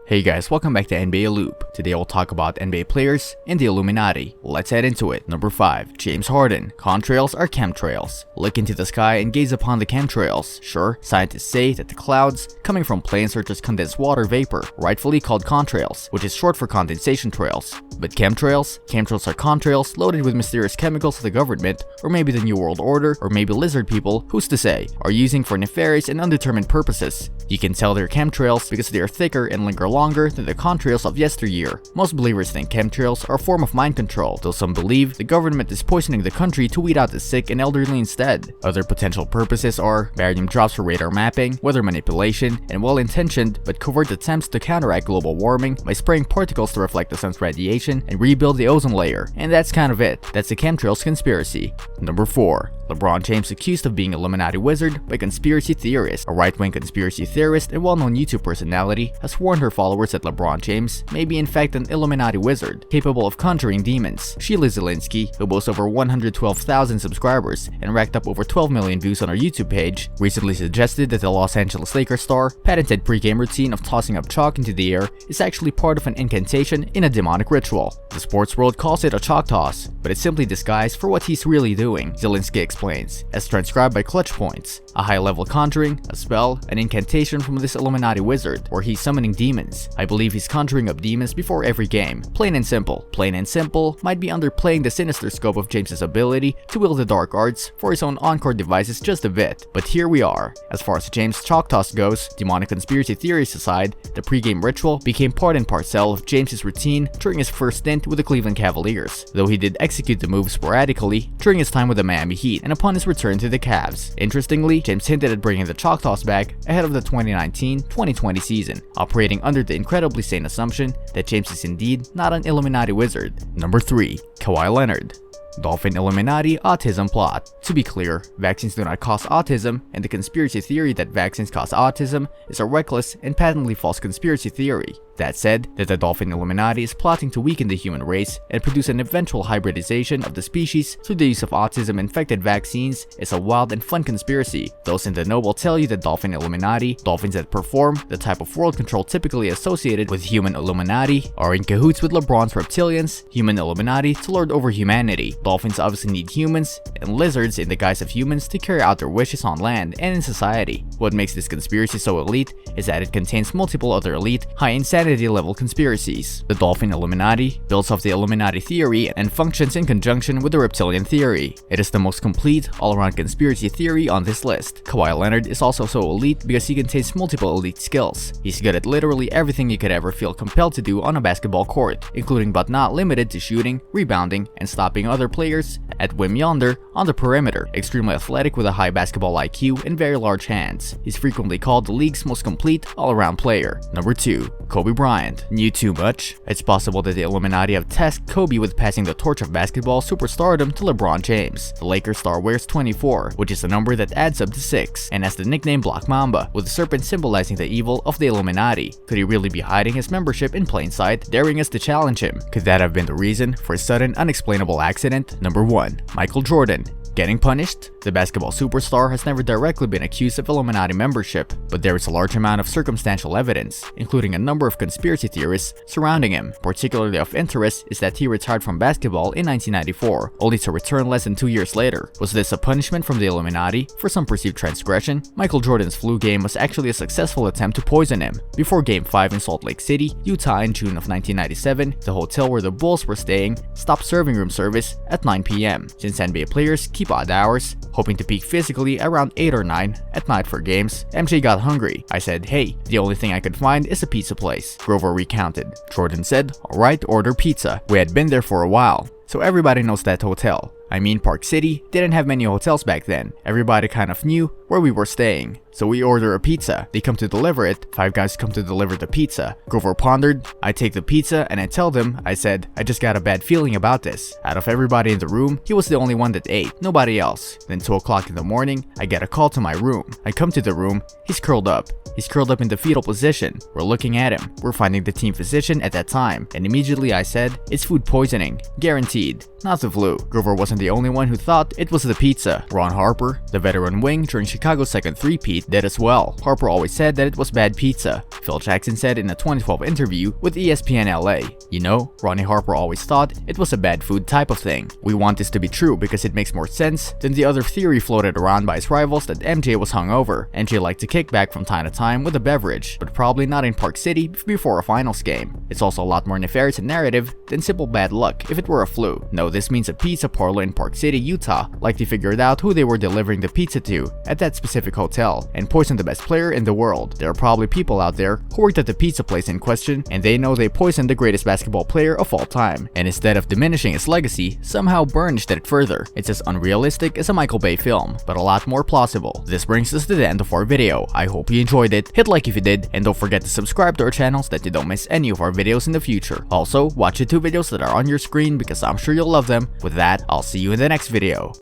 Hey guys, welcome back to NBA Loop. Today we'll talk about NBA players and the Illuminati. Let's head into it. Number 5. James Harden. Contrails are chemtrails. Look into the sky and gaze upon the chemtrails. Sure, scientists say that the clouds coming from planes are just condensed water vapor, rightfully called contrails, which is short for condensation trails. But chemtrails? Chemtrails are contrails loaded with mysterious chemicals the government, or maybe the New World Order, or maybe lizard people, who's to say, are using for nefarious and undetermined purposes. You can tell they're chemtrails because they are thicker and linger longer than the contrails of yesteryear. Most believers think chemtrails are a form of mind control, though some believe the government is poisoning the country to weed out the sick and elderly instead. Other potential purposes are barium drops for radar mapping, weather manipulation, and well-intentioned but covert attempts to counteract global warming by spraying particles to reflect the sun's radiation and rebuild the ozone layer. And that's kind of it. That's the chemtrails conspiracy. Number 4. LeBron James accused of being Illuminati wizard by conspiracy theorists. A right-wing conspiracy theorist and well-known YouTube personality has warned her followers that LeBron James may be in fact an Illuminati wizard, capable of conjuring demons. Sheila Zielinski, who boasts over 112,000 subscribers and racked up over 12 million views on her YouTube page, recently suggested that the Los Angeles Lakers star patented pre-game routine of tossing up chalk into the air is actually part of an incantation in a demonic ritual. The sports world calls it a chalk toss, but it's simply disguised for what he's really doing, Zielinski explains, as transcribed by Clutch Points. A high-level conjuring, a spell, an incantation from this Illuminati wizard, or he's summoning demons. I believe he's conjuring up demons before every game. Plain and simple. Plain and simple might be underplaying the sinister scope of James's ability to wield the dark arts for his own on-court devices just a bit. But here we are. As far as James' chalk toss goes, demonic conspiracy theories aside, the pre-game ritual became part and parcel of James's routine during his first stint with the Cleveland Cavaliers, though he did execute the move sporadically during his time with the Miami Heat and upon his return to the Cavs. Interestingly, James hinted at bringing the chalk toss back ahead of the 2019-2020 season, operating under the incredibly sane assumption that James is indeed not an Illuminati wizard. Number 3. Kawhi Leonard. Dolphin Illuminati autism plot. To be clear, vaccines do not cause autism, and the conspiracy theory that vaccines cause autism is a reckless and patently false conspiracy theory. That said, that the Dolphin Illuminati is plotting to weaken the human race and produce an eventual hybridization of the species through the use of autism-infected vaccines is a wild and fun conspiracy. Those in the know will tell you that Dolphin Illuminati, dolphins that perform the type of world control typically associated with human Illuminati, are in cahoots with LeBron's reptilians, human Illuminati, to lord over humanity. Dolphins obviously need humans and lizards in the guise of humans to carry out their wishes on land and in society. What makes this conspiracy so elite is that it contains multiple other elite, high insanity level conspiracies. The Dolphin Illuminati builds off the Illuminati theory and functions in conjunction with the reptilian theory. It is the most complete, all-around conspiracy theory on this list. Kawhi Leonard is also so elite because he contains multiple elite skills. He's good at literally everything you could ever feel compelled to do on a basketball court, including but not limited to shooting, rebounding, and stopping other players at whim yonder on the perimeter. Extremely athletic with a high basketball IQ and very large hands. He's frequently called the league's most complete all-around player. Number 2. Kobe Bryant. Knew too much? It's possible that the Illuminati have tasked Kobe with passing the torch of basketball superstardom to LeBron James. The Lakers star wears 24, which is a number that adds up to 6, and has the nickname Black Mamba, with the serpent symbolizing the evil of the Illuminati. Could he really be hiding his membership in plain sight, daring us to challenge him? Could that have been the reason for a sudden, unexplainable accident? Number 1. Michael Jordan. Getting punished? The basketball superstar has never directly been accused of Illuminati membership, but there is a large amount of circumstantial evidence, including a number of conspiracy theories surrounding him. Particularly of interest is that he retired from basketball in 1994, only to return less than 2 years later. Was this a punishment from the Illuminati for some perceived transgression? Michael Jordan's flu game was actually a successful attempt to poison him. Before Game 5 in Salt Lake City, Utah in June of 1997, the hotel where the Bulls were staying stopped serving room service at 9 p.m. Since NBA players keep odd hours, hoping to peak physically around 8 or 9 at night for games, MJ got hungry. I said, hey, the only thing I could find is a pizza place. Grover recounted. Jordan said, alright, order pizza. We had been there for a while, so everybody knows that hotel. I mean, Park City didn't have many hotels back then. Everybody kind of knew where we were staying. So we order a pizza. They come to deliver it. 5 guys come to deliver the pizza. Grover pondered. I take the pizza and I tell them, I said, I just got a bad feeling about this. Out of everybody in the room, he was the only one that ate. Nobody else. Then 2 o'clock in the morning, I get a call to my room. I come to the room. He's curled up. He's curled up in the fetal position. We're looking at him. We're finding the team physician at that time, and immediately I said, it's food poisoning. Guaranteed. Not the flu. Grover wasn't the only one who thought it was the pizza. Ron Harper, the veteran wing during Chicago's second three-peat, did as well. Harper always said that it was bad pizza. Phil Jackson said in a 2012 interview with ESPN LA, "You know, Ronnie Harper always thought it was a bad food type of thing. We want this to be true because it makes more sense than the other theory floated around by his rivals that MJ was hungover. MJ liked to kick back from time to time with a beverage, but probably not in Park City before a finals game. It's also a lot more nefarious and narrative than simple bad luck if it were a flu. No, this means a pizza parlor in Park City, Utah likely figured out who they were delivering the pizza to at that specific hotel and poisoned the best player in the world. There are probably people out there who worked at the pizza place in question and they know they poisoned the greatest basketball player of all time, and instead of diminishing his legacy, somehow burnished it further. It's as unrealistic as a Michael Bay film, but a lot more plausible. This brings us to the end of our video. I hope you enjoyed it. Hit like if you did, and don't forget to subscribe to our channel so that you don't miss any of our videos in the future. Also, watch the two videos that are on your screen because I'm sure you'll love them. With that, I'll see you in the next video.